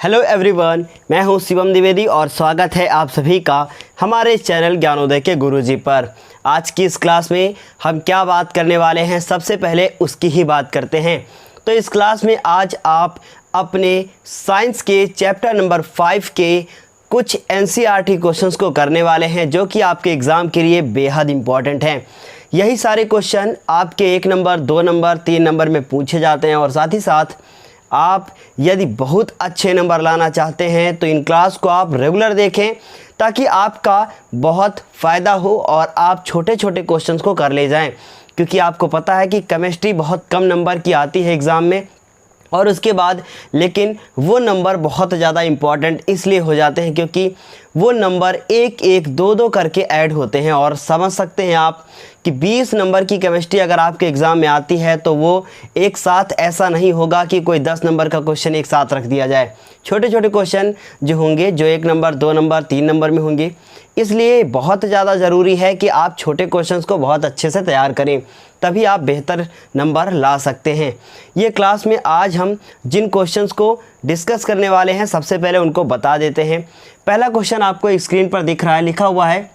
Hello everyone, मैं हूं शिवम द्विवेदी और स्वागत है आप सभी का हमारे चैनल ज्ञानोदय के गुरुजी पर। आज की इस क्लास में हम क्या बात करने वाले हैं, सबसे पहले उसकी ही बात करते हैं। तो इस क्लास में आज आप अपने साइंस के चैप्टर नंबर 5 के कुछ एनसीईआरटी क्वेश्चंस को करने वाले हैं, जो कि आपके एग्ज़ाम के लिए बेहद इम्पॉर्टेंट हैं। यही सारे क्वेश्चन आपके 1 नंबर, 2 नंबर, 3 नंबर में पूछे जाते हैं और साथ ही साथ आप यदि बहुत अच्छे नंबर लाना चाहते हैं तो इन क्लास को आप रेगुलर देखें, ताकि आपका बहुत फ़ायदा हो और आप छोटे छोटे क्वेश्चंस को कर ले जाएं। क्योंकि आपको पता है कि केमिस्ट्री बहुत कम नंबर की आती है एग्ज़ाम में, और उसके बाद लेकिन वो नंबर बहुत ज़्यादा इम्पॉर्टेंट इसलिए हो जाते हैं क्योंकि वो नंबर एक एक दो दो करके ऐड होते हैं। और समझ सकते हैं आप कि 20 नंबर की केमिस्ट्री अगर आपके एग्ज़ाम में आती है तो वो एक साथ ऐसा नहीं होगा कि कोई 10 नंबर का क्वेश्चन एक साथ रख दिया जाए। छोटे छोटे क्वेश्चन जो होंगे, जो 1 नंबर, 2 नंबर, 3 नंबर में होंगे, इसलिए बहुत ज़्यादा ज़रूरी है कि आप छोटे क्वेश्चंस को बहुत अच्छे से तैयार करें, तभी आप बेहतर नंबर ला सकते हैं। ये क्लास में आज हम जिन क्वेश्चंस को डिस्कस करने वाले हैं, सबसे पहले उनको बता देते हैं। पहला क्वेश्चन आपको स्क्रीन पर दिख रहा है, लिखा हुआ है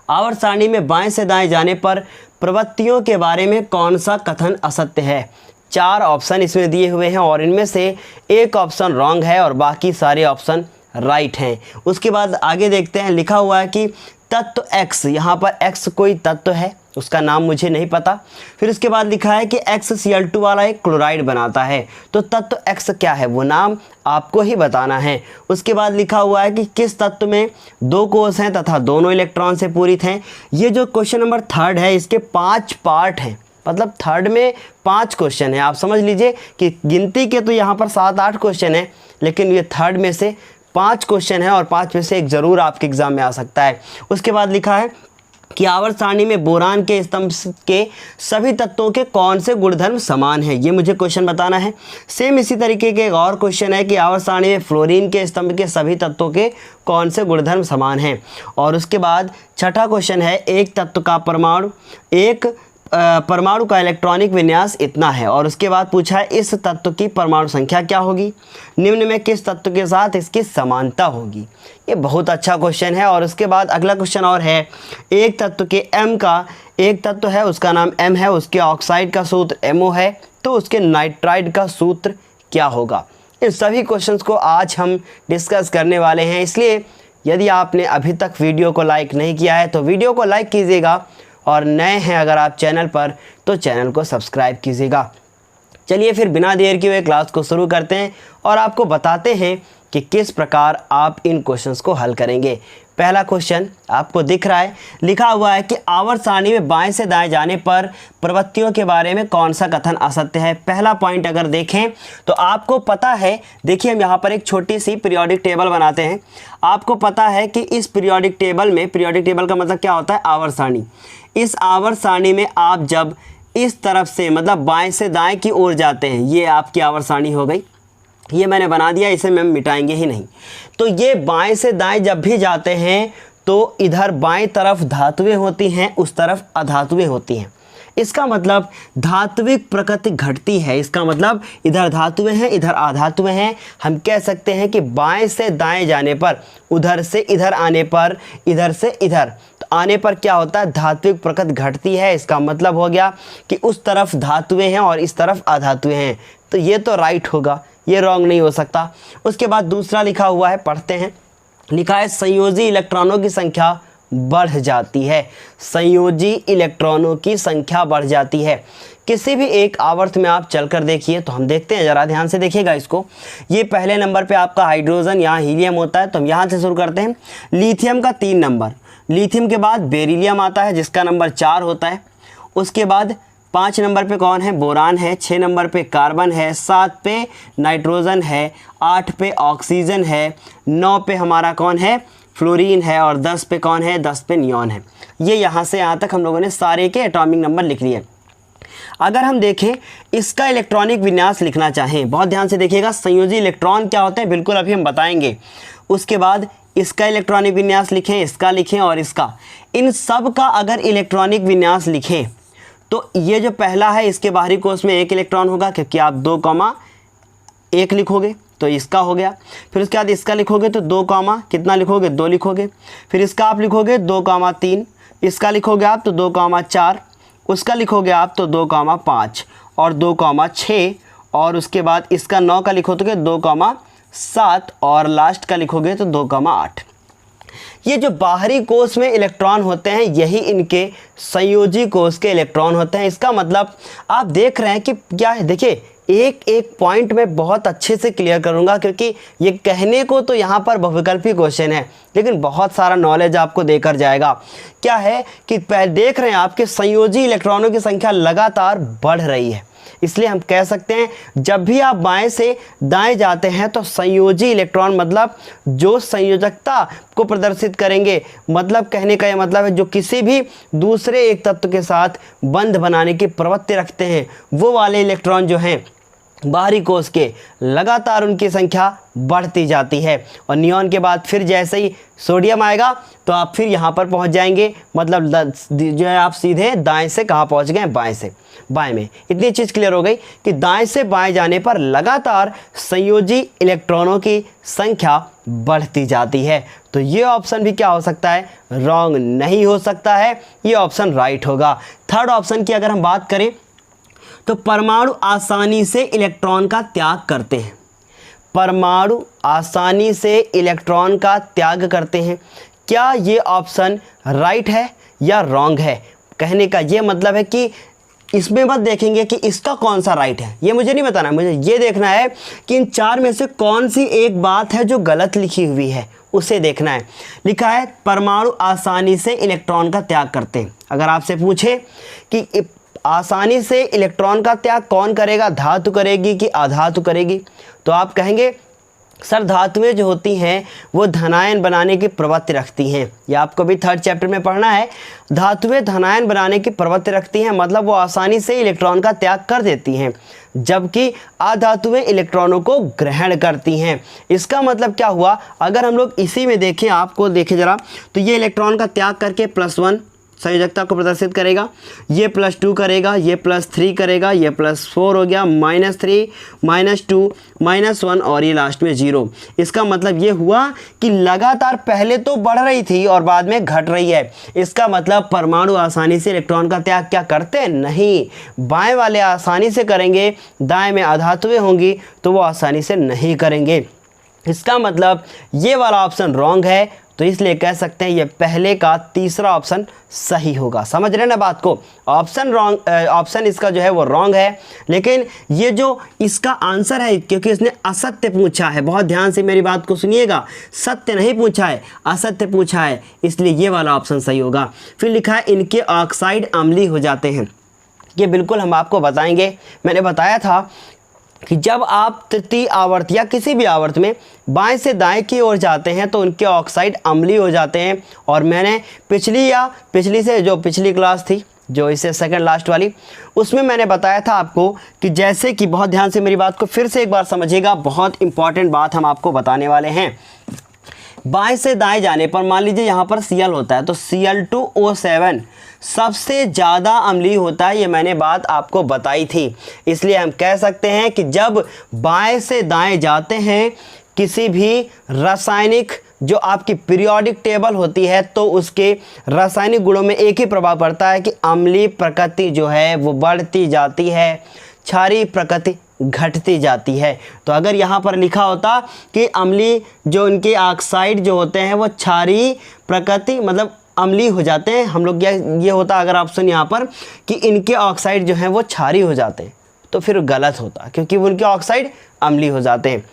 आवर्त सारणी में बाएं से दाएं जाने पर प्रवृत्तियों के बारे में कौन सा कथन असत्य है। 4 ऑप्शन इसमें दिए हुए हैं और इनमें से एक ऑप्शन रॉन्ग है और बाकी सारे ऑप्शन राइट हैं। उसके बाद आगे देखते हैं, लिखा हुआ है कि तत्व X, यहाँ पर X कोई तत्व है, उसका नाम मुझे नहीं पता। फिर उसके बाद लिखा है कि XCl2 वाला एक क्लोराइड बनाता है, तो तत्व X क्या है वो नाम आपको ही बताना है। उसके बाद लिखा हुआ है कि किस तत्व में 2 कोष हैं तथा दोनों इलेक्ट्रॉन से पूरित हैं। ये जो क्वेश्चन नंबर 3 है, इसके 5 पार्ट हैं, मतलब 3 में 5 क्वेश्चन है। आप समझ लीजिए कि गिनती के तो यहाँ पर 7-8 क्वेश्चन हैं, लेकिन ये 3 में से 5 क्वेश्चन है और 5 में से एक ज़रूर आपके एग्ज़ाम में आ सकता है। उसके बाद लिखा है कि आवर्त सारणी में बोरान के स्तंभ के सभी तत्वों के कौन से गुणधर्म समान हैं, ये मुझे क्वेश्चन बताना है। सेम इसी तरीके के एक और क्वेश्चन है कि आवर्त सारणी में फ्लोरीन के स्तंभ के सभी तत्वों के कौन से गुणधर्म समान हैं। और उसके बाद छठा क्वेश्चन है, एक तत्व का परमाणु का इलेक्ट्रॉनिक विन्यास इतना है। और उसके बाद पूछा है इस तत्व की परमाणु संख्या क्या होगी, निम्न में किस तत्व के साथ इसकी समानता होगी। ये बहुत अच्छा क्वेश्चन है। और उसके बाद अगला क्वेश्चन और है, एक तत्व के M का एक तत्व है, उसका नाम M है, उसके ऑक्साइड का सूत्र MO है, तो उसके नाइट्राइड का सूत्र क्या होगा। इन सभी क्वेश्चंस को आज हम डिस्कस करने वाले हैं, इसलिए यदि आपने अभी तक वीडियो को लाइक नहीं किया है तो वीडियो को लाइक कीजिएगा, और नए हैं अगर आप चैनल पर तो चैनल को सब्सक्राइब कीजिएगा। चलिए फिर बिना देर किए हुए क्लास को शुरू करते हैं और आपको बताते हैं कि किस प्रकार आप इन क्वेश्चंस को हल करेंगे। पहला क्वेश्चन आपको दिख रहा है, लिखा हुआ है कि आवर्त सारणी में बाएं से दाएं जाने पर प्रवृत्तियों के बारे में कौन सा कथन असत्य है। पहला पॉइंट अगर देखें तो आपको पता है, देखिए हम यहाँ पर एक छोटी सी पीरियोडिक टेबल बनाते हैं। आपको पता है कि इस पीरियोडिक टेबल में, पीरियोडिक टेबल का मतलब क्या होता है, आवर्त सारणी। इस आवर्त सारणी में आप जब इस तरफ से मतलब बाएं से दाएं की ओर जाते हैं, ये आपकी आवर्त सारणी हो गई। ये मैंने बना दिया, इसे हम मिटाएंगे ही नहीं। तो ये बाएं से दाएं जब भी जाते हैं तो इधर बाएं तरफ धातुएं होती हैं, उस तरफ अधातुएं होती हैं। इसका मतलब धात्विक प्रकृति घटती है। इसका मतलब इधर धातुएं हैं, इधर अधातुएं हैं। हम कह सकते हैं कि बाएं से दाएं जाने पर, उधर से इधर आने पर, इधर से इधर आने पर क्या होता है, धात्विक प्रकृति घटती है। इसका मतलब हो गया कि उस तरफ धातुएं हैं और इस तरफ अधातुएं हैं, तो ये तो राइट होगा, ये रॉन्ग नहीं हो सकता। उसके बाद दूसरा लिखा हुआ है, पढ़ते हैं। लिखा है संयोजी इलेक्ट्रॉनों की संख्या बढ़ जाती है। संयोजी इलेक्ट्रॉनों की संख्या बढ़ जाती है। किसी भी एक आवर्त में आप चलकर देखिए, तो हम देखते हैं, ज़रा ध्यान से देखिएगा इसको। ये पहले नंबर पे आपका हाइड्रोजन, यहाँ हीलियम होता है, तो हम यहाँ से शुरू करते हैं। लिथियम का 3 नंबर, लिथियम के बाद बेरिलियम आता है जिसका नंबर 4 होता है। उसके बाद 5 नंबर पे कौन है, बोरान है। 6 नंबर पे कार्बन है। 7 पे नाइट्रोजन है। 8 पे ऑक्सीजन है। 9 पे हमारा कौन है, फ्लोरीन है। और 10 पे कौन है, 10 पे नियॉन है। ये यहाँ से यहाँ तक हम लोगों ने सारे के एटॉमिक नंबर लिख लिए। अगर हम देखें इसका इलेक्ट्रॉनिक विन्यास लिखना चाहें, बहुत ध्यान से देखिएगा, संयोजी इलेक्ट्रॉन क्या होते हैं बिल्कुल अभी हम बताएंगे। उसके बाद इसका इलेक्ट्रॉनिक विन्यास लिखें, इसका लिखें और इसका, इन सब का अगर इलेक्ट्रॉनिक विन्यास लिखें तो ये जो पहला है इसके बाहरी कोष में 1 इलेक्ट्रॉन होगा, क्योंकि आप 2,1 लिखोगे। तो इसका हो गया। फिर उसके बाद इसका लिखोगे तो 2 कॉमा कितना लिखोगे, 2 लिखोगे। फिर इसका आप लिखोगे 2 कॉमा 3, इसका लिखोगे आप तो 2 कॉमा 4, उसका लिखोगे आप तो 2 कॉमा 5 और 2 कॉमा 6, और उसके बाद इसका 9 का लिखोगे 2 कॉमा 7 और लास्ट का लिखोगे तो 2 कॉमा 8। ये जो बाहरी कोश में इलेक्ट्रॉन होते हैं यही इनके संयोजी कोश के इलेक्ट्रॉन होते हैं। इसका मतलब आप देख रहे हैं कि क्या है, देखिए एक एक पॉइंट में बहुत अच्छे से क्लियर करूंगा, क्योंकि ये कहने को तो यहाँ पर बहुविकल्पी क्वेश्चन है लेकिन बहुत सारा नॉलेज आपको देकर जाएगा। क्या है कि देख रहे हैं आपके संयोजी इलेक्ट्रॉनों की संख्या लगातार बढ़ रही है, इसलिए हम कह सकते हैं जब भी आप बाएं से दाएं जाते हैं तो संयोजी इलेक्ट्रॉन मतलब जो संयोजकता को प्रदर्शित करेंगे, मतलब कहने का यह मतलब है जो किसी भी दूसरे एक तत्व के साथ बंध बनाने की प्रवृत्ति रखते हैं, वो वाले इलेक्ट्रॉन जो हैं बाहरी कोश के लगातार उनकी संख्या बढ़ती जाती है। और नियॉन के बाद फिर जैसे ही सोडियम आएगा तो आप फिर यहाँ पर पहुँच जाएंगे, मतलब जो है आप सीधे दाएं से कहाँ पहुँच गए, बाएं से बाएं में। इतनी चीज़ क्लियर हो गई कि दाएं से बाएं जाने पर लगातार संयोजी इलेक्ट्रॉनों की संख्या बढ़ती जाती है। तो ये ऑप्शन भी क्या हो सकता है, रॉन्ग नहीं हो सकता है, ये ऑप्शन राइट होगा। थर्ड ऑप्शन की अगर हम बात करें तो परमाणु आसानी से इलेक्ट्रॉन का त्याग करते हैं। परमाणु आसानी से इलेक्ट्रॉन का त्याग करते हैं, क्या ये ऑप्शन राइट है या रॉन्ग है? कहने का ये मतलब है कि इसमें मत देखेंगे कि इसका कौन सा राइट है, ये मुझे नहीं बताना है, मुझे ये देखना है कि इन 4 में से कौन सी एक बात है जो गलत लिखी हुई है, उसे देखना है। लिखा है परमाणु आसानी से इलेक्ट्रॉन का त्याग करते हैं। अगर आपसे पूछे कि आसानी से इलेक्ट्रॉन का त्याग कौन करेगा, धातु करेगी कि अधातु करेगी, तो आप कहेंगे सर धातुएं जो होती हैं वो धनायन बनाने की प्रवृत्ति रखती हैं। ये आपको भी 3rd चैप्टर में पढ़ना है। धातुएं धनायन बनाने की प्रवृत्ति रखती हैं, मतलब वो आसानी से इलेक्ट्रॉन का त्याग कर देती हैं, जबकि अधातुएं इलेक्ट्रॉनों को ग्रहण करती हैं। इसका मतलब क्या हुआ, अगर हम लोग इसी में देखें, आपको देखें ज़रा, तो ये इलेक्ट्रॉन का त्याग करके +1 संयोजकता को प्रदर्शित करेगा, ये +2 करेगा, ये +3 करेगा, ये +4 हो गया, -3 -2 -1 और ये लास्ट में 0। इसका मतलब ये हुआ कि लगातार पहले तो बढ़ रही थी और बाद में घट रही है। इसका मतलब परमाणु आसानी से इलेक्ट्रॉन का त्याग क्या करते हैं, नहीं। बाएं वाले आसानी से करेंगे, दाएं में अधातुएं होंगी तो वो आसानी से नहीं करेंगे। इसका मतलब ये वाला ऑप्शन रॉन्ग है, तो इसलिए कह सकते हैं ये पहले का तीसरा ऑप्शन सही होगा। समझ रहे ना बात को, ऑप्शन इसका जो है वो रॉन्ग है, लेकिन ये जो इसका आंसर है, क्योंकि इसने असत्य पूछा है, बहुत ध्यान से मेरी बात को सुनिएगा, सत्य नहीं पूछा है, असत्य पूछा है, इसलिए ये वाला ऑप्शन सही होगा। फिर लिखा है इनके ऑक्साइड अम्लीय हो जाते हैं। ये बिल्कुल हम आपको बताएंगे। मैंने बताया था कि जब आप तृतीय आवर्त या किसी भी आवर्त में बाएं से दाएं की ओर जाते हैं तो उनके ऑक्साइड अम्लीय हो जाते हैं। और मैंने पिछली क्लास थी जो इससे सेकंड लास्ट वाली, उसमें मैंने बताया था आपको कि जैसे कि, बहुत ध्यान से मेरी बात को फिर से एक बार समझिएगा, बहुत इंपॉर्टेंट बात हम आपको बताने वाले हैं। बाएं से दाएं जाने पर मान लीजिए यहाँ पर Cl होता है तो Cl2O7 सबसे ज़्यादा अम्लीय होता है, ये मैंने बात आपको बताई थी। इसलिए हम कह सकते हैं कि जब बाएं से दाएं जाते हैं किसी भी रासायनिक जो आपकी पीरियोडिक टेबल होती है तो उसके रासायनिक गुणों में एक ही प्रभाव पड़ता है कि अम्लीय प्रकृति जो है वो बढ़ती जाती है, क्षारीय प्रकृति घटती जाती है। तो अगर यहाँ पर लिखा होता कि अम्लीय जो उनके ऑक्साइड जो होते हैं वो क्षारीय प्रकृति मतलब अम्लीय हो जाते हैं, हम लोग ये होता अगर ऑप्शन यहाँ पर कि इनके ऑक्साइड जो हैं वो क्षारीय हो जाते हैं, तो फिर गलत होता क्योंकि उनके ऑक्साइड अम्लीय हो जाते हैं।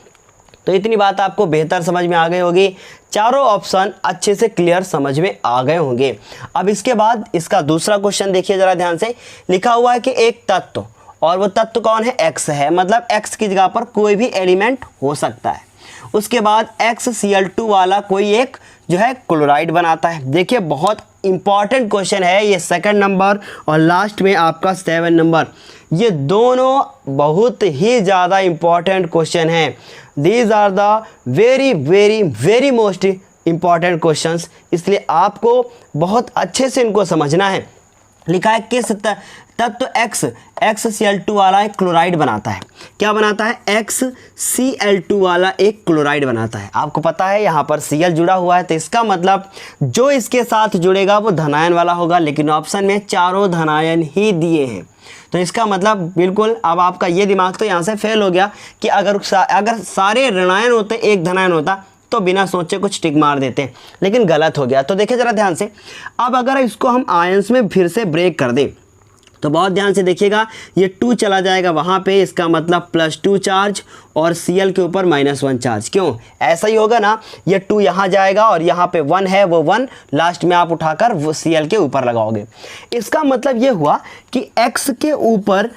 तो इतनी बात आपको बेहतर समझ में आ गई होगी, चारों ऑप्शन अच्छे से क्लियर समझ में आ गए होंगे। अब इसके बाद इसका दूसरा क्वेश्चन देखिए ज़रा ध्यान से। लिखा हुआ है कि एक तत्व, और वो तत्व कौन है, X है, मतलब X की जगह पर कोई भी एलिमेंट हो सकता है। उसके बाद XCl2 वाला कोई एक जो है क्लोराइड बनाता है। देखिए बहुत इंपॉर्टेंट क्वेश्चन है ये, 2nd नंबर और लास्ट में आपका 7 नंबर, ये दोनों बहुत ही ज़्यादा इंपॉर्टेंट क्वेश्चन हैं। These are the very very very most important questions, इसलिए आपको बहुत अच्छे से इनको समझना है। लिखा है किस तत्व XCl2 वाला एक क्लोराइड बनाता है। क्या बनाता है? XCl2 वाला एक क्लोराइड बनाता है। आपको पता है यहाँ पर Cl जुड़ा हुआ है, तो इसका मतलब जो इसके साथ जुड़ेगा वो धनायन वाला होगा, लेकिन ऑप्शन में चारों धनायन ही दिए हैं। तो इसका मतलब बिल्कुल अब आपका ये दिमाग तो यहाँ से फेल हो गया कि अगर सारे ऋणायन होते एक धनायन होता तो बिना सोचे कुछ टिक मार देते, लेकिन गलत हो गया। तो देखिए ज़रा ध्यान से, अब अगर इसको हम आयंस में फिर से ब्रेक कर दें तो बहुत ध्यान से देखिएगा, ये 2 चला जाएगा वहाँ पे, इसका मतलब +2 चार्ज और Cl के ऊपर -1 चार्ज। क्यों? ऐसा ही होगा ना, ये 2 यहाँ जाएगा और यहाँ पे 1 है, वो 1 लास्ट में आप उठाकर वो Cl के ऊपर लगाओगे। इसका मतलब ये हुआ कि X के ऊपर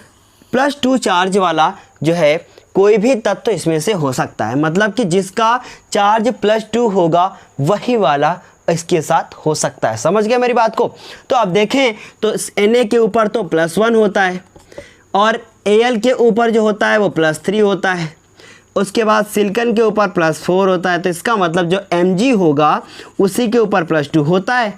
+2 चार्ज वाला जो है कोई भी तत्व इसमें से हो सकता है, मतलब कि जिसका चार्ज +2 होगा वही वाला इसके साथ हो सकता है। समझ गए मेरी बात को? तो अब देखें तो Na के ऊपर तो +1 होता है और Al के ऊपर जो होता है वो +3 होता है, उसके बाद सिलिकॉन के ऊपर +4 होता है। तो इसका मतलब जो Mg होगा उसी के ऊपर +2 होता है।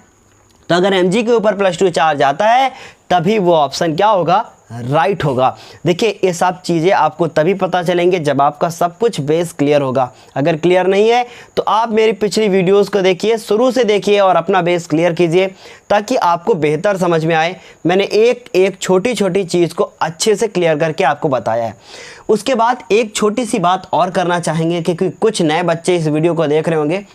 तो अगर Mg के ऊपर +2 चार्ज आता है तभी वो ऑप्शन क्या होगा? राइट होगा। देखिए ये सब चीज़ें आपको तभी पता चलेंगे जब आपका सब कुछ बेस क्लियर होगा। अगर क्लियर नहीं है तो आप मेरी पिछली वीडियोस को देखिए, शुरू से देखिए और अपना बेस क्लियर कीजिए ताकि आपको बेहतर समझ में आए। मैंने एक छोटी छोटी चीज़ को अच्छे से क्लियर करके आपको बताया है। उसके बाद एक छोटी सी बात और करना चाहेंगे क्योंकि कुछ नए बच्चे इस वीडियो को देख रहे होंगे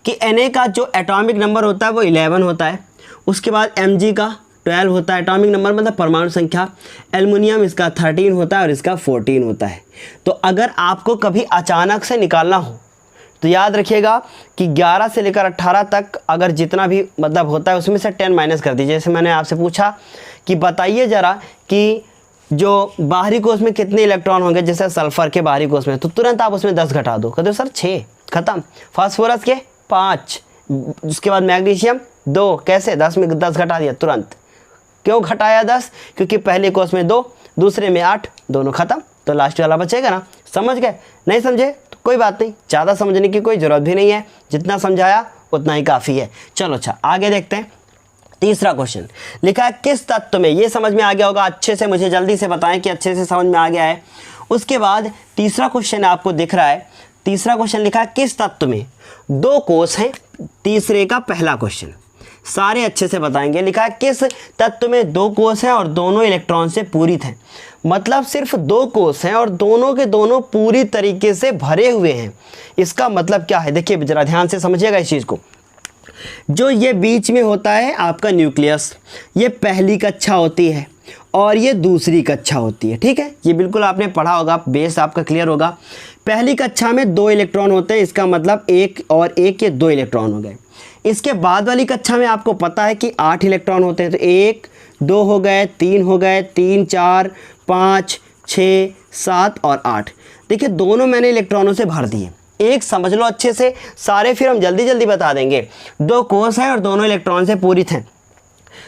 कि Na का जो एटॉमिक नंबर होता है वो 11 होता है, उसके बाद Mg का 12 होता है एटॉमिक नंबर मतलब परमाणु संख्या, एल्युमिनियम इसका 13 होता है और इसका 14 होता है। तो अगर आपको कभी अचानक से निकालना हो तो याद रखिएगा कि 11 से लेकर 18 तक अगर जितना भी मतलब होता है उसमें से 10 माइनस कर दीजिए। जैसे मैंने आपसे पूछा कि बताइए ज़रा कि जो बाहरी कोष में कितने इलेक्ट्रॉन होंगे, जैसे सल्फर के बाहरी कोष में, तो तुरंत आप उसमें 10 घटा दो, कहते हो सर 6, खत्म। फास्फोरस के 5, उसके बाद मैग्नीशियम 2, कैसे 10 में 10 घटा दिया तुरंत। क्यों घटाया 10? क्योंकि पहले कोर्स में 2, दूसरे में 8, दोनों खत्म, तो लास्ट वाला बचेगा ना। समझ गए? नहीं समझे तो कोई बात नहीं, ज़्यादा समझने की कोई ज़रूरत भी नहीं है, जितना समझाया उतना ही काफ़ी है। चलो अच्छा आगे देखते हैं। तीसरा क्वेश्चन लिखा है किस तत्व में, ये समझ में आ गया होगा, अच्छे से मुझे जल्दी से बताएं कि अच्छे से समझ में आ गया है। उसके बाद तीसरा क्वेश्चन आपको दिख रहा है, तीसरा क्वेश्चन लिखा है किस तत्व में 2 कोष हैं। तीसरे का पहला क्वेश्चन सारे अच्छे से बताएंगे। लिखा है किस तत्व में 2 कोष हैं और दोनों इलेक्ट्रॉन से पूरित हैं। मतलब सिर्फ 2 कोष हैं और दोनों के दोनों पूरी तरीके से भरे हुए हैं। इसका मतलब क्या है? देखिए जरा ध्यान से समझिएगा इस चीज़ को। जो ये बीच में होता है आपका न्यूक्लियस, ये पहली कक्षा होती है और ये दूसरी कक्षा होती है, ठीक है। ये बिल्कुल आपने पढ़ा होगा, बेस आपका क्लियर होगा। पहली कक्षा में 2 इलेक्ट्रॉन होते हैं, इसका मतलब 1 और 1 के 2 इलेक्ट्रॉन हो गए। इसके बाद वाली कक्षा में आपको पता है कि 8 इलेक्ट्रॉन होते हैं, तो 1 2 हो गए, 3 हो गए, 3 4 5 6 7 और 8। देखिए दोनों मैंने इलेक्ट्रॉनों से भर दिए। एक समझ लो अच्छे से, सारे फिर हम जल्दी जल्दी बता देंगे। 2 कोष हैं और दोनों इलेक्ट्रॉन से पूरित हैं,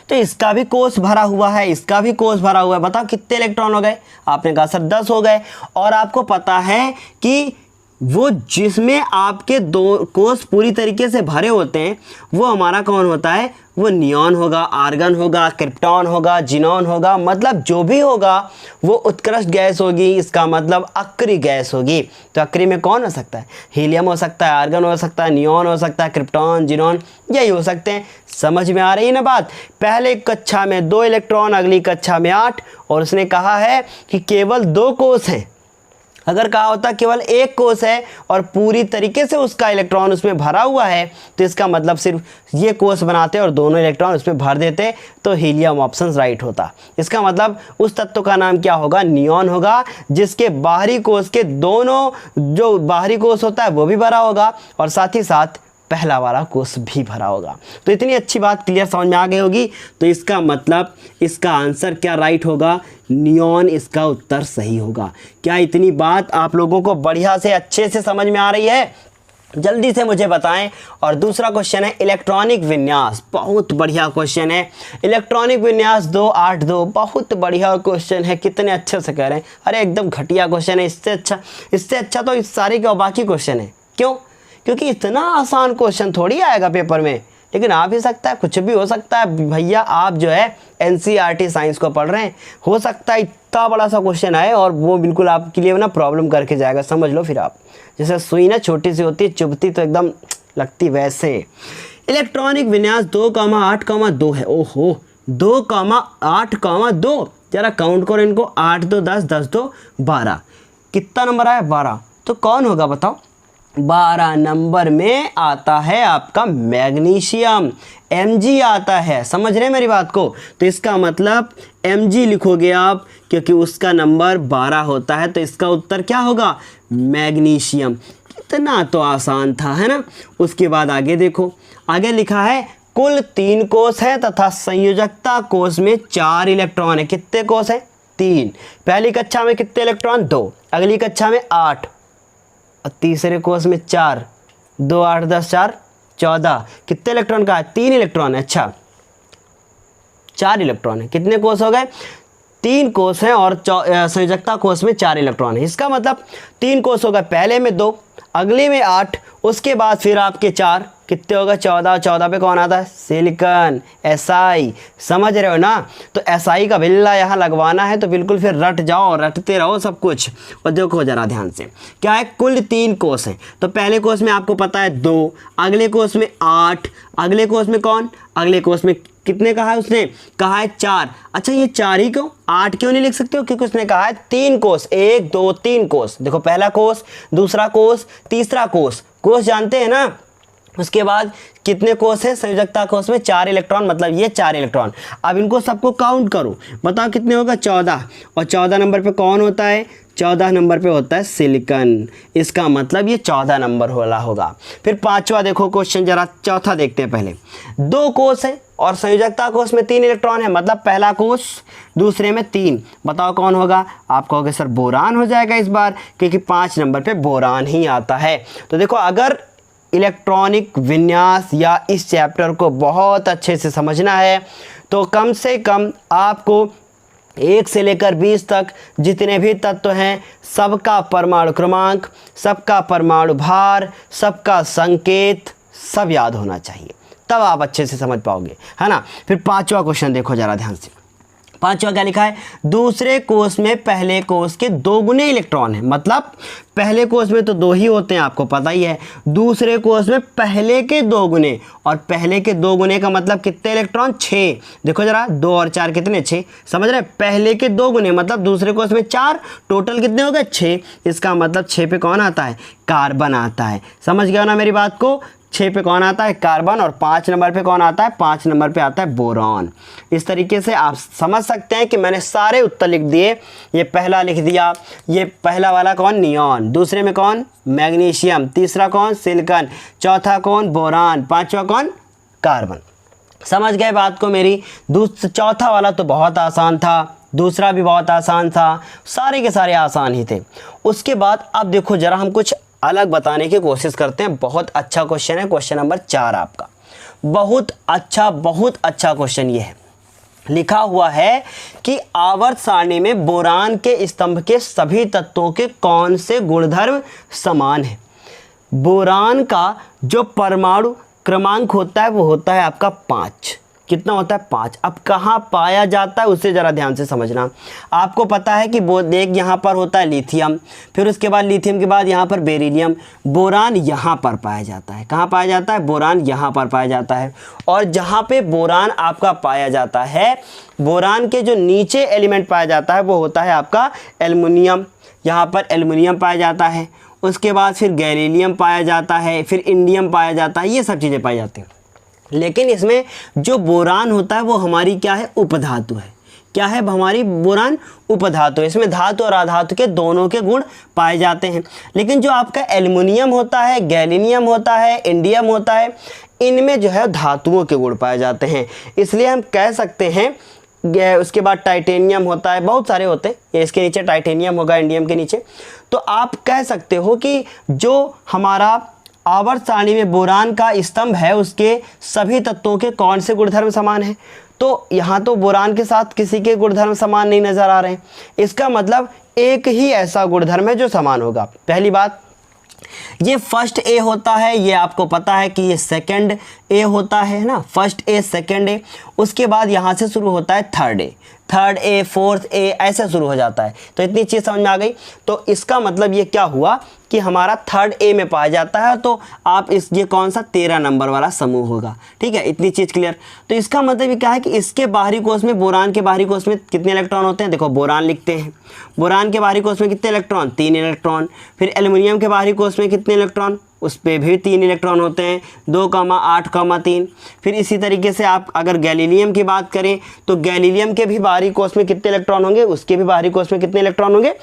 तो इसका भी कोष भरा हुआ है, इसका भी कोष भरा हुआ है। बताओ कितने इलेक्ट्रॉन हो गए? आपने कहा सर 10 हो गए। और आपको पता है कि वो जिसमें आपके 2 कोष पूरी तरीके से भरे होते हैं वो हमारा कौन होता है? वो नियॉन होगा, आर्गन होगा, क्रिप्टॉन होगा, जिनॉन होगा, मतलब जो भी होगा वो उत्कृष्ट गैस होगी। इसका मतलब अक्रिय गैस होगी। तो अक्रिय में कौन हो सकता है? हीलियम हो सकता है, आर्गन हो सकता है, नियॉन हो सकता है, क्रिप्टॉन, जिनॉन, यही हो सकते हैं। समझ में आ रही है ना बात? पहले कक्षा में 2 इलेक्ट्रॉन, अगली कक्षा में 8, और उसने कहा है कि केवल 2 कोष हैं। अगर कहा होता केवल 1 कोष है और पूरी तरीके से उसका इलेक्ट्रॉन उसमें भरा हुआ है, तो इसका मतलब सिर्फ ये कोष बनाते और दोनों इलेक्ट्रॉन उसमें भर देते, तो हीलियम ऑप्शन राइट होता। इसका मतलब उस तत्व का नाम क्या होगा? नियॉन होगा, जिसके बाहरी कोष के दोनों जो बाहरी कोष होता है वो भी भरा होगा और साथ ही साथ पहला वाला कोष भी भरा होगा। तो इतनी अच्छी बात क्लियर समझ में आ गई होगी। तो इसका मतलब इसका आंसर क्या राइट होगा? नियॉन इसका उत्तर सही होगा। क्या इतनी बात आप लोगों को बढ़िया से अच्छे से समझ में आ रही है? जल्दी से मुझे बताएं। और दूसरा क्वेश्चन है इलेक्ट्रॉनिक विन्यास। बहुत बढ़िया क्वेश्चन है। इलेक्ट्रॉनिक विन्यास 282 बहुत बढ़िया क्वेश्चन है। कितने अच्छे से कह रहे हैं। अरे एकदम घटिया क्वेश्चन है। इससे अच्छा तो इस सारे के बाकी क्वेश्चन है। क्यों? क्योंकि इतना आसान क्वेश्चन थोड़ी आएगा पेपर में। लेकिन आ भी सकता है, कुछ भी हो सकता है भैया। आप जो है NCERT साइंस को पढ़ रहे हैं, हो सकता है इतना बड़ा सा क्वेश्चन आए और वो बिल्कुल आपके लिए ना प्रॉब्लम करके जाएगा, समझ लो। फिर आप जैसे सुई ना छोटी सी होती है, चुभती तो एकदम लगती वैसे। इलेक्ट्रॉनिक विन्यास 2,8,2 है। ओहो, 2,8,2, जरा काउंट करो इनको, 8 2 10, 10 2 12, कितना नंबर आया 12। तो कौन होगा बताओ? 12 नंबर में आता है आपका मैग्नीशियम, Mg आता है। समझ रहे हैं मेरी बात को? तो इसका मतलब Mg लिखोगे आप, क्योंकि उसका नंबर 12 होता है, तो इसका उत्तर क्या होगा? मैग्नीशियम। कितना तो आसान था, है ना। उसके बाद आगे देखो, आगे लिखा है कुल 3 कोष है तथा संयोजकता कोष में 4 इलेक्ट्रॉन है। कितने कोष है? 3। पहली कक्षा में कितने इलेक्ट्रॉन? 2। अगली कक्षा में 8 और तीसरे कोष में 4। 2 8 10 4 14। कितने इलेक्ट्रॉन का है? 3 इलेक्ट्रॉन है। अच्छा, 4 इलेक्ट्रॉन है। कितने कोष हो गए? 3 कोष हैं और संयोजकता कोष में 4 इलेक्ट्रॉन है। इसका मतलब 3 कोष होगा, पहले में 2, अगले में 8, उसके बाद फिर आपके 4, कितने होगा? 14। 14 पे कौन आता है? Silicon, Si। समझ रहे हो ना। तो Si का बिल्ला यहाँ लगवाना है, तो बिल्कुल फिर रट जाओ, रटते रहो सब कुछ। और देखो जरा ध्यान से, क्या है? कुल 3 कोष हैं। तो पहले कोष में आपको पता है 2, अगले कोष में 8, अगले कोष में कौन? अगले कोष में कितने कहा है उसने? कहा है 4। अच्छा, ये 4 ही क्यों? 8 क्यों नहीं लिख सकते हो? क्योंकि उसने कहा है 3 कोष, 1 2 3 कोष। देखो, पहला कोष, दूसरा कोष, तीसरा कोष। कोष जानते हैं ना। उसके बाद कितने कोष है? संयोजकता कोष में 4 इलेक्ट्रॉन, मतलब ये 4 इलेक्ट्रॉन। अब इनको सबको काउंट करो, बताओ कितने होगा? 14। और 14 नंबर पे कौन होता है? 14 नंबर पे होता है सिलिकॉन। इसका मतलब ये 14 नंबर वाला होगा। फिर 5वां देखो क्वेश्चन, जरा चौथा देखते हैं। पहले 2 कोष है और संयोजकता कोष में 3 इलेक्ट्रॉन है, मतलब पहला कोष, दूसरे में 3। बताओ कौन होगा? आप कहोगे सर बोरान हो जाएगा इस बार, क्योंकि 5 नंबर पे बोरान ही आता है। तो देखो, अगर इलेक्ट्रॉनिक विन्यास या इस चैप्टर को बहुत अच्छे से समझना है, तो कम से कम आपको 1 से लेकर 20 तक जितने भी तत्व हैं, सबका परमाणु क्रमांक, सबका परमाणु भार, सबका संकेत, सब याद होना चाहिए, तब आप अच्छे से समझ पाओगे, है ना। फिर 5वां क्वेश्चन देखो जरा ध्यान से। 5वां क्या लिखा है? दूसरे कोष में पहले कोष के 2 गुने इलेक्ट्रॉन है। मतलब पहले कोष में तो 2 ही होते हैं, आपको पता ही है। दूसरे कोष में पहले के 2 गुने, और पहले के 2 गुने का मतलब कितने इलेक्ट्रॉन? 6। देखो जरा, 2 और 4 कितने? 6। समझ रहे? पहले के 2 गुने मतलब दूसरे कोष में 4, टोटल कितने हो गए? 6। इसका मतलब 6 पे कौन आता है? कार्बन आता है। समझ गया ना मेरी बात को? 6 पे कौन आता है? कार्बन। और 5 नंबर पे कौन आता है? 5 नंबर पे आता है बोरॉन। इस तरीके से आप समझ सकते हैं कि मैंने सारे उत्तर लिख दिए। ये पहला लिख दिया, ये पहला वाला कौन? नियॉन। दूसरे में कौन? मैग्नीशियम। तीसरा कौन? सिलिकॉन। चौथा कौन? बोरान। 5वां कौन? कार्बन। समझ गए बात को मेरी? चौथा वाला तो बहुत आसान था, दूसरा भी बहुत आसान था, सारे के सारे आसान ही थे। उसके बाद अब देखो जरा, हम कुछ अलग बताने की कोशिश करते हैं। बहुत अच्छा क्वेश्चन है, क्वेश्चन नंबर 4 आपका। बहुत अच्छा क्वेश्चन ये है। लिखा हुआ है कि आवर्त सारणी में बोरान के स्तंभ के सभी तत्वों के कौन से गुणधर्म समान है? बोरान का जो परमाणु क्रमांक होता है वो होता है आपका 5। कितना होता है? 5। अब कहाँ पाया जाता है उसे ज़रा ध्यान से समझना। आपको पता है कि एक यहाँ पर होता है लिथियम, फिर उसके बाद लिथियम के बाद यहाँ पर बेरिलियम। बोरान यहाँ पर पाया जाता है। कहाँ पाया जाता है? बोरान यहाँ पर पाया जाता है। और जहाँ पे बोरान आपका पाया जाता है, बोरान के जो नीचे एलिमेंट पाया जाता है वो होता है आपका एल्युमिनियम। यहाँ पर एल्युमिनियम पाया जाता है, उसके बाद फिर गैलीलियम पाया जाता है, फिर इंडियम पाया जाता है, ये सब चीज़ें पाई जाती हैं। लेकिन इसमें जो बोरान होता है वो हमारी क्या है? उपधातु है। क्या है? हमारी बोरान उपधातु है। इसमें धातु और अधातु के दोनों के गुण पाए जाते हैं। लेकिन जो आपका एल्युमिनियम होता है, गैलीनियम होता है, इंडियम होता है, इनमें जो है धातुओं के गुण पाए जाते हैं। इसलिए हम कह सकते हैं, उसके बाद टाइटेनियम होता है, बहुत सारे होते हैं। ये इसके नीचे टाइटेनियम होगा, इंडियम के नीचे। तो आप कह सकते हो कि जो हमारा आवर्त सारणी में बोरान का स्तंभ है उसके सभी तत्वों के कौन से गुणधर्म समान है? तो यहाँ तो बोरान के साथ किसी के गुणधर्म समान नहीं नजर आ रहे हैं। इसका मतलब एक ही ऐसा गुणधर्म है जो समान होगा। पहली बात, ये फर्स्ट ए होता है, ये आपको पता है कि ये सेकंड ए होता है ना, फर्स्ट ए सेकंड ए, उसके बाद यहाँ से शुरू होता है third A, third A fourth A, ऐसे शुरू हो जाता है। तो इतनी चीज़ समझ में आ गई। तो इसका मतलब ये क्या हुआ कि हमारा थर्ड ए में पाया जाता है, तो आप ये कौन सा 13 नंबर वाला समूह होगा। ठीक है, इतनी चीज़ क्लियर। तो इसका मतलब ये क्या है कि इसके बाहरी कोष में, बोरान के बाहरी कोष में कितने इलेक्ट्रॉन होते हैं, देखो बोरान लिखते हैं, बोरान के बाहरी कोष में कितने इलेक्ट्रॉन, 3 इलेक्ट्रॉन। फिर एल्युमिनियम के बाहरी कोष में कितने इलेक्ट्रॉन, उस पर भी 3 इलेक्ट्रॉन होते हैं, 2,8,3। फिर इसी तरीके से आप अगर गैलीलियम की बात करें तो गैलीलियम के भी बाहरी कोष में कितने इलेक्ट्रॉन होंगे, उसके भी बाहरी कोष में कितने इलेक्ट्रॉन होंगे,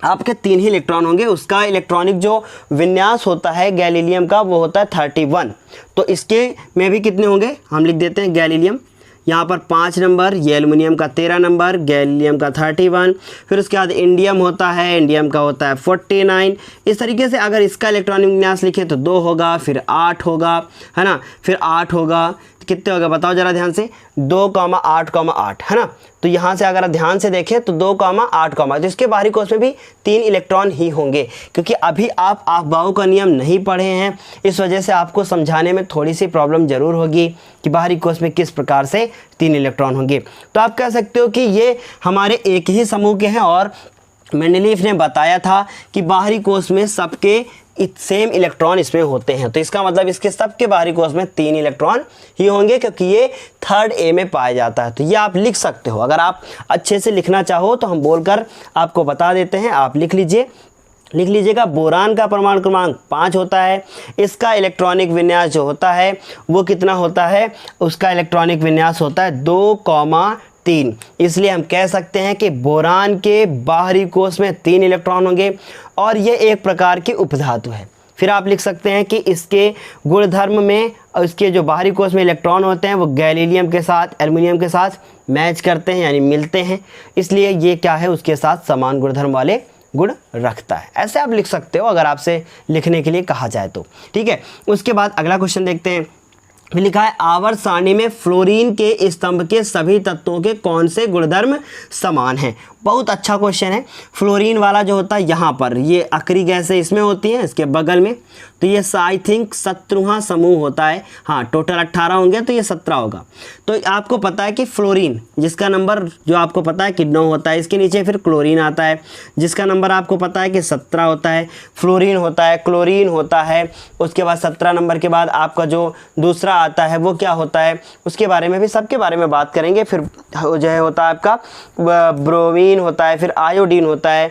आपके 3 ही इलेक्ट्रॉन होंगे। उसका इलेक्ट्रॉनिक जो विन्यास होता है गैलीलियम का वो होता है 31। तो इसके में भी कितने होंगे, हम लिख देते हैं गैलीलियम यहाँ पर 5 नंबर, ये एल्युमिनियम का 13 नंबर, गैलीलियम का 31। फिर उसके बाद इंडियम होता है, इंडियम का होता है 49। इस तरीके से अगर इसका इलेक्ट्रॉनिक विन्यास लिखें तो 2 होगा, फिर 8 होगा, है ना, फिर 8 होगा, तो कितने होगा बताओ ज़रा ध्यान से, 2,8,8, है ना। तो यहाँ से अगर ध्यान से देखें तो 2,8, तो इसके बाहरी कोष में भी 3 इलेक्ट्रॉन ही होंगे, क्योंकि अभी आप अफबाऊ का नियम नहीं पढ़े हैं, इस वजह से आपको समझाने में थोड़ी सी प्रॉब्लम ज़रूर होगी कि बाहरी कोष में किस प्रकार से 3 इलेक्ट्रॉन होंगे। तो आप कह सकते हो कि ये हमारे एक ही समूह के हैं, और मेंडलीफ ने बताया था कि बाहरी कोष में सबके सेम इलेक्ट्रॉन इसमें होते हैं। तो इसका मतलब इसके सबके बाहरी कोष में 3 इलेक्ट्रॉन ही होंगे, क्योंकि ये थर्ड ए में पाया जाता है। तो ये आप लिख सकते हो, अगर आप अच्छे से लिखना चाहो तो हम बोलकर आपको बता देते हैं, आप लिख लीजिएगा। बोरान का परमाणु क्रमांक 5 होता है, इसका इलेक्ट्रॉनिक विन्यास जो होता है वो कितना होता है, उसका इलेक्ट्रॉनिक विन्यास होता है 2,3। इसलिए हम कह सकते हैं कि बोरान के बाहरी कोष में 3 इलेक्ट्रॉन होंगे, और ये एक प्रकार की उपधातु है। फिर आप लिख सकते हैं कि इसके गुणधर्म में और इसके जो बाहरी कोष में इलेक्ट्रॉन होते हैं वो गैलीलियम के साथ, एल्युमिनियम के साथ मैच करते हैं, यानी मिलते हैं, इसलिए ये क्या है, उसके साथ समान गुणधर्म वाले गुण रखता है। ऐसे आप लिख सकते हो अगर आपसे लिखने के लिए कहा जाए तो। ठीक है, उसके बाद अगला क्वेश्चन देखते हैं। लिखा है आवर्त सारणी में फ्लोरीन के स्तंभ के सभी तत्वों के कौन से गुणधर्म समान हैं। बहुत अच्छा क्वेश्चन है। फ्लोरीन वाला जो होता है यहाँ पर, ये अक्री गैसें इसमें होती हैं, इसके बगल में, तो ये आई थिंक 17वां समूह होता है। हाँ, टोटल 18 होंगे तो ये 17 होगा। तो आपको पता है कि फ्लोरीन जिसका नंबर जो आपको पता है कि 9 होता है, इसके नीचे फिर क्लोरीन आता है जिसका नंबर आपको पता है कि 17 होता है। फ्लोरीन होता है, क्लोरीन होता है, उसके बाद 17 नंबर के बाद आपका जो दूसरा आता है वो क्या होता है, उसके बारे में भी, सबके बारे में बात करेंगे। फिर जो है होता है आपका ब्रोमीन होता है, फिर आयोडीन होता है।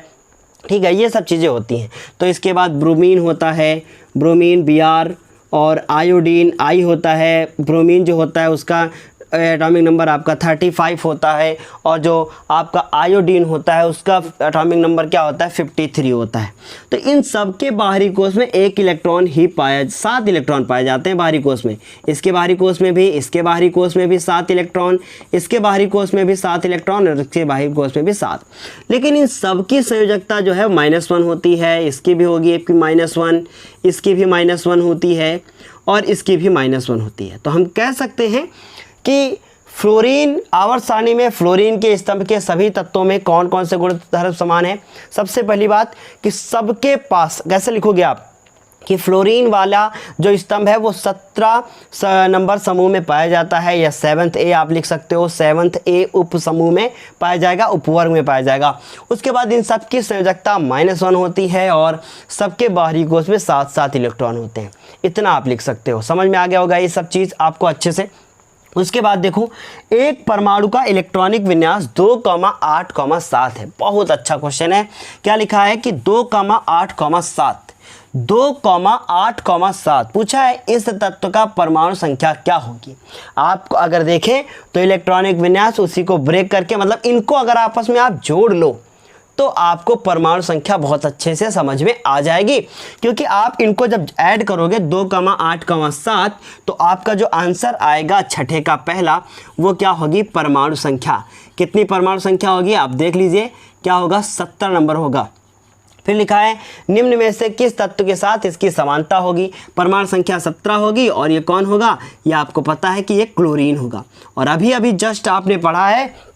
ठीक है, ये सब चीज़ें होती हैं। तो इसके बाद ब्रोमीन होता है, ब्रोमीन Br, और आयोडीन आई होता है। ब्रोमीन जो होता है उसका एटॉमिक नंबर आपका 35 होता है, और जो आपका आयोडीन होता है उसका एटॉमिक नंबर क्या होता है, 53 होता है। तो इन सब के बाहरी कोष में 1 इलेक्ट्रॉन ही 7 इलेक्ट्रॉन पाए जाते हैं बाहरी कोष में। इसके बाहरी कोष में भी, इसके बाहरी कोष में भी 7 इलेक्ट्रॉन, इसके बाहरी कोष में भी 7 इलेक्ट्रॉन, और इसके बाहरी कोष में भी 7। लेकिन इन सब की संयोजकता जो है -1 होती है। इसकी भी होगी एक -1, इसकी भी -1 होती है, और इसकी भी -1 होती है। तो हम कह सकते हैं कि फ्लोरीन आवर्त सारणी में फ्लोरीन के स्तंभ के सभी तत्वों में कौन कौन से गुणधर्म समान है। सबसे पहली बात कि सबके पास, कैसे लिखोगे आप कि फ्लोरीन वाला जो स्तंभ है वो 17 नंबर समूह में पाया जाता है, या 7th ए आप लिख सकते हो, 7th ए उप समूह में पाया जाएगा, उपवर्ग में पाया जाएगा। उसके बाद इन सब की संयोजकता -1 होती है, और सबके बाहरी कोष में 7-7 इलेक्ट्रॉन होते हैं। इतना आप लिख सकते हो। समझ में आ गया होगा ये सब चीज़ आपको अच्छे से। उसके बाद देखो, एक परमाणु का इलेक्ट्रॉनिक विन्यास 2,8,7 है। बहुत अच्छा क्वेश्चन है। क्या लिखा है कि 2,8,7, 2,8,7 पूछा है, इस तत्व का परमाणु संख्या क्या होगी। आपको अगर देखें तो इलेक्ट्रॉनिक विन्यास उसी को ब्रेक करके, मतलब इनको अगर आपस में आप जोड़ लो तो आपको परमाणु संख्या बहुत अच्छे से समझ में आ जाएगी, क्योंकि आप इनको जब ऐड करोगे 2,8,7 तो आपका जो आंसर आएगा छठे का पहला, वो क्या होगी, परमाणु संख्या। कितनी परमाणु संख्या होगी आप देख लीजिए, क्या होगा, 70 नंबर होगा। फिर लिखा है निम्न में से किस तत्व के साथ इसकी समानता होगी। परमाणु संख्या 17 होगी, और ये कौन होगा, ये आपको पता है कि ये क्लोरीन होगा। और अभी अभी जस्ट आपने पढ़ा है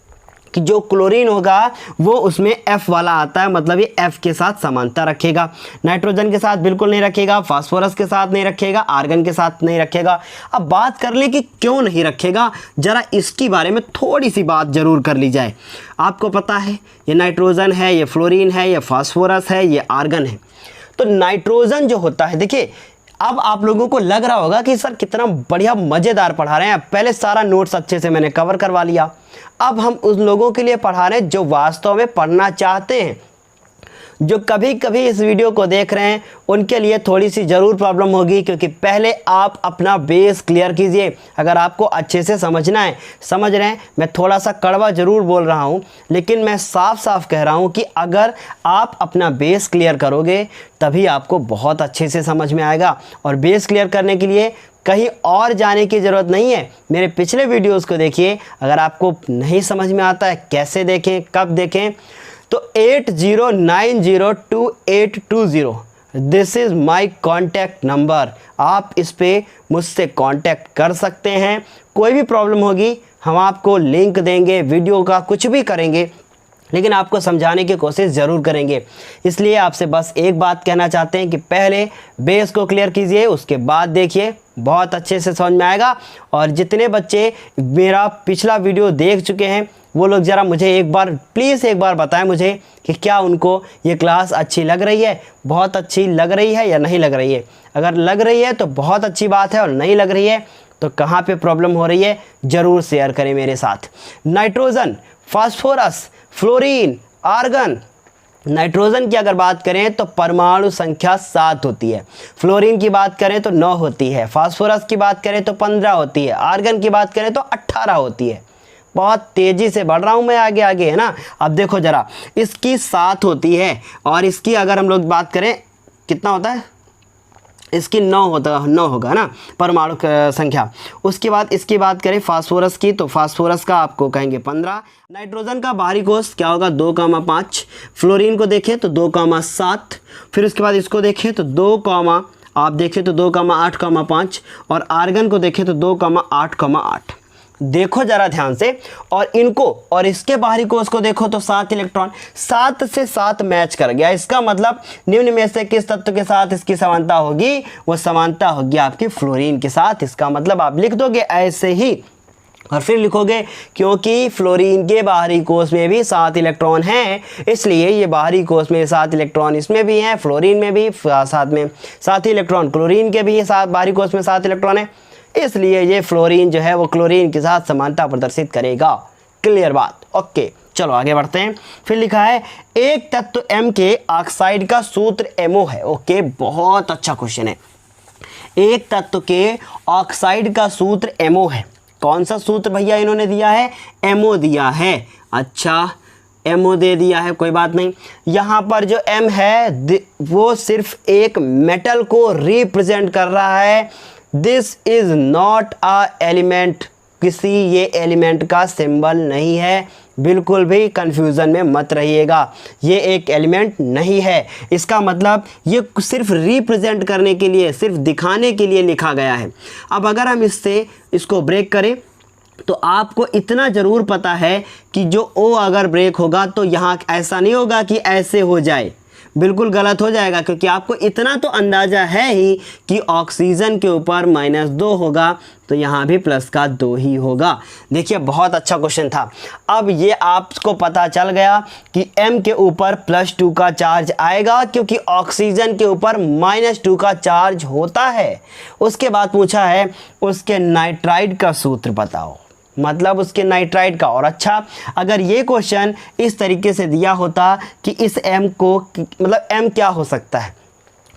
कि जो क्लोरीन होगा वो उसमें F वाला आता है, मतलब ये F के साथ समानता रखेगा। नाइट्रोजन के साथ बिल्कुल नहीं रखेगा, फास्फोरस के साथ नहीं रखेगा, आर्गन के साथ नहीं रखेगा। अब बात कर लें कि क्यों नहीं रखेगा, जरा इसके बारे में थोड़ी सी बात जरूर कर ली जाए। आपको पता है ये नाइट्रोजन है, ये फ्लोरीन है, ये फास्फोरस है, ये आर्गन है। तो नाइट्रोजन जो होता है, देखिए अब आप लोगों को लग रहा होगा कि सर कितना बढ़िया मज़ेदार पढ़ा रहे हैं, पहले सारा नोट्स अच्छे से मैंने कवर करवा लिया। अब हम उन लोगों के लिए पढ़ा रहे हैं जो वास्तव में पढ़ना चाहते हैं। जो कभी कभी इस वीडियो को देख रहे हैं उनके लिए थोड़ी सी ज़रूर प्रॉब्लम होगी, क्योंकि पहले आप अपना बेस क्लियर कीजिए। अगर आपको अच्छे से समझना है, समझ रहे हैं, मैं थोड़ा सा कड़वा ज़रूर बोल रहा हूँ, लेकिन मैं साफ साफ कह रहा हूँ कि अगर आप अपना बेस क्लियर करोगे तभी आपको बहुत अच्छे से समझ में आएगा। और बेस क्लियर करने के लिए कहीं और जाने की ज़रूरत नहीं है, मेरे पिछले वीडियोज़ को देखिए। अगर आपको नहीं समझ में आता है कैसे देखें, कब देखें, तो 80902820 this is my contact number. आप इस पर मुझसे कांटेक्ट कर सकते हैं। कोई भी प्रॉब्लम होगी हम आपको लिंक देंगे, वीडियो का कुछ भी करेंगे, लेकिन आपको समझाने की कोशिश ज़रूर करेंगे। इसलिए आपसे बस एक बात कहना चाहते हैं कि पहले बेस को क्लियर कीजिए, उसके बाद देखिए, बहुत अच्छे से समझ में आएगा। और जितने बच्चे मेरा पिछला वीडियो देख चुके हैं वो लोग ज़रा मुझे एक बार प्लीज़ एक बार बताएं मुझे कि क्या उनको ये क्लास अच्छी लग रही है, बहुत अच्छी लग रही है या नहीं लग रही है। अगर लग रही है तो बहुत अच्छी बात है, और नहीं लग रही है तो कहाँ पे प्रॉब्लम हो रही है ज़रूर शेयर करें मेरे साथ। Nitrogen, phosphorus, fluorine, argon. Nitrogen की अगर बात करें तो परमाणु संख्या 7 होती है, फ्लोरीन की बात करें तो 9 होती है, फास्फोरस की बात करें तो 15 होती है, आर्गन की बात करें तो 18 होती है। बहुत तेज़ी से बढ़ रहा हूँ मैं आगे आगे, है ना। अब देखो ज़रा, इसकी 7 होती है और इसकी अगर हम लोग बात करें कितना होता है, इसकी 9 होगा ना परमाणु संख्या। उसके बाद इसकी बात करें फास्फोरस की, तो फास्फोरस का आपको कहेंगे 15। नाइट्रोजन का बाहरी कोष क्या होगा 2,5। फ्लोरीन को देखें तो 2,7। फिर उसके बाद इसको देखें तो 2, आप देखें तो 2,8,5। और आर्गन को देखें तो 2,8,8। देखो जरा ध्यान से, और इनको और इसके बाहरी कोष को देखो तो 7 इलेक्ट्रॉन, 7 से 7 मैच कर गया। इसका मतलब निम्न में से किस तत्व के साथ इसकी समानता होगी, वो समानता होगी आपकी फ्लोरीन के साथ। इसका मतलब आप लिख दोगे ऐसे ही, और फिर लिखोगे क्योंकि फ्लोरीन के बाहरी कोष में भी 7 इलेक्ट्रॉन हैं, इसलिए ये बाहरी कोष में 7 इलेक्ट्रॉन इसमें भी हैं, फ्लोरीन में भी साथ में 7 इलेक्ट्रॉन, क्लोरीन के भी 7 बाहरी कोष में 7 इलेक्ट्रॉन है, इसलिए ये फ्लोरीन जो है वो क्लोरीन के साथ समानता प्रदर्शित करेगा। क्लियर बात, ओके। चलो आगे बढ़ते हैं। फिर लिखा है एक तत्व M के ऑक्साइड का सूत्र MO है। ओके, बहुत अच्छा क्वेश्चन है। एक तत्व के ऑक्साइड का सूत्र MO है। कौन सा सूत्र भैया इन्होंने दिया है, MO दिया है। अच्छा, MO दे दिया है, कोई बात नहीं। यहाँ पर जो M है वो सिर्फ एक मेटल को रिप्रेजेंट कर रहा है। This is not a element, किसी ये एलिमेंट का सिंबल नहीं है, बिल्कुल भी कंफ्यूजन में मत रहिएगा, ये एक एलिमेंट नहीं है। इसका मतलब ये सिर्फ रिप्रेजेंट करने के लिए, सिर्फ दिखाने के लिए लिखा गया है। अब अगर हम इसको ब्रेक करें तो आपको इतना ज़रूर पता है कि जो O अगर ब्रेक होगा तो यहाँ ऐसा नहीं होगा कि ऐसे हो जाए, बिल्कुल गलत हो जाएगा, क्योंकि आपको इतना तो अंदाज़ा है ही कि ऑक्सीजन के ऊपर -2 होगा तो यहाँ भी +2 ही होगा। देखिए बहुत अच्छा क्वेश्चन था। अब ये आपको पता चल गया कि M के ऊपर +2 का चार्ज आएगा, क्योंकि ऑक्सीजन के ऊपर -2 का चार्ज होता है। उसके बाद पूछा है उसके नाइट्राइड का सूत्र बताओ, मतलब उसके नाइट्राइड का। और अच्छा, अगर ये क्वेश्चन इस तरीके से दिया होता कि इस M को, मतलब M क्या हो सकता है,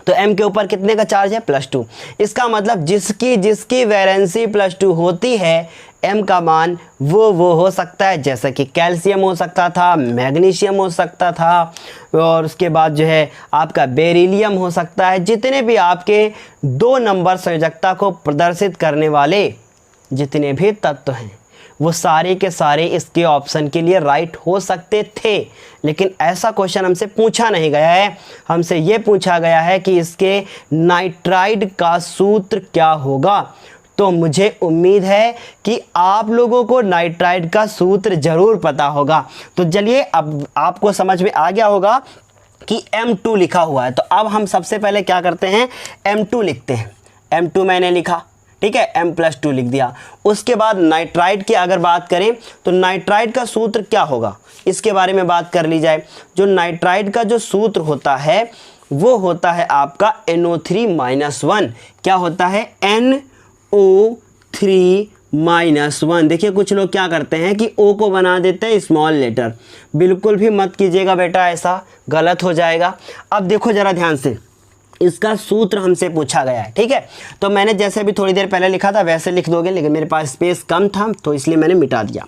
तो M के ऊपर कितने का चार्ज है, +2। इसका मतलब जिसकी वैलेंसी +2 होती है M का मान वो हो सकता है, जैसे कि कैल्शियम हो सकता था, मैग्नीशियम हो सकता था, और उसके बाद जो है आपका बेरिलियम हो सकता है। जितने भी आपके 2 नंबर संयोजकता को प्रदर्शित करने वाले जितने भी तत्व हैं वो सारे के सारे इसके ऑप्शन के लिए राइट हो सकते थे, लेकिन ऐसा क्वेश्चन हमसे पूछा नहीं गया है। हमसे ये पूछा गया है कि इसके नाइट्राइड का सूत्र क्या होगा। तो मुझे उम्मीद है कि आप लोगों को नाइट्राइट का सूत्र ज़रूर पता होगा। तो चलिए, अब आपको समझ में आ गया होगा कि M2 लिखा हुआ है। तो अब हम सबसे पहले क्या करते हैं, M2 लिखते हैं। M2 मैंने लिखा, ठीक है, M+2 लिख दिया। उसके बाद नाइट्राइट की अगर बात करें तो नाइट्राइट का सूत्र क्या होगा, इसके बारे में बात कर ली जाए। जो नाइट्राइट का जो सूत्र होता है वो होता है आपका NO3-1। क्या होता है, NO3-1। देखिए कुछ लोग क्या करते हैं कि O को बना देते हैं स्मॉल लेटर। बिल्कुल भी मत कीजिएगा बेटा, ऐसा गलत हो जाएगा। अब देखो ज़रा ध्यान से, इसका सूत्र हमसे पूछा गया है, ठीक है। तो मैंने जैसे अभी थोड़ी देर पहले लिखा था वैसे लिख दोगे, लेकिन मेरे पास स्पेस कम था तो इसलिए मैंने मिटा दिया।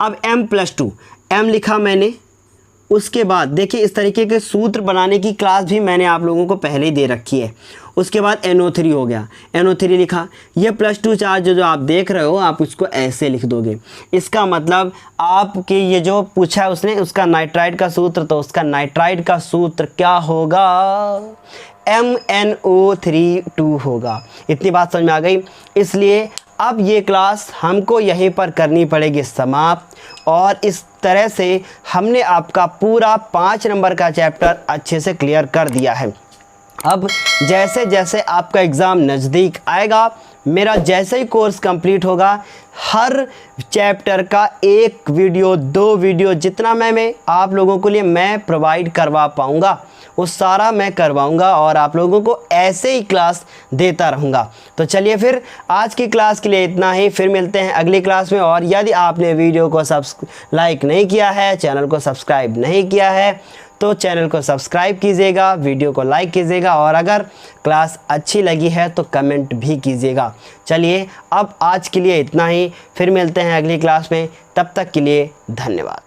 अब M+2 M लिखा मैंने। उसके बाद देखिए इस तरीके के सूत्र बनाने की क्लास भी मैंने आप लोगों को पहले ही दे रखी है। उसके बाद NO3 हो गया, NO3 लिखा। ये +2 चार्ज जो आप देख रहे हो आप उसको ऐसे लिख दोगे। इसका मतलब आपके ये जो पूछा है उसने उसका नाइट्राइट का सूत्र, तो उसका नाइट्राइट का सूत्र क्या होगा, MnO3 होगा। इतनी बात समझ में आ गई। इसलिए अब ये क्लास हमको यहीं पर करनी पड़ेगी समाप्त। और इस तरह से हमने आपका पूरा 5 नंबर का चैप्टर अच्छे से क्लियर कर दिया है। अब जैसे जैसे आपका एग्ज़ाम नज़दीक आएगा, मेरा जैसे ही कोर्स कंप्लीट होगा, हर चैप्टर का 1 वीडियो 2 वीडियो जितना मैं आप लोगों के लिए मैं प्रोवाइड करवा पाऊँगा वो सारा मैं करवाऊंगा और आप लोगों को ऐसे ही क्लास देता रहूँगा। तो चलिए फिर आज की क्लास के लिए इतना ही, फिर मिलते हैं अगली क्लास में। और यदि आपने वीडियो को लाइक नहीं किया है, चैनल को सब्सक्राइब नहीं किया है तो चैनल को सब्सक्राइब कीजिएगा, वीडियो को लाइक कीजिएगा और अगर क्लास अच्छी लगी है तो कमेंट भी कीजिएगा। चलिए अब आज के लिए इतना ही, फिर मिलते हैं अगली क्लास में। तब तक के लिए धन्यवाद।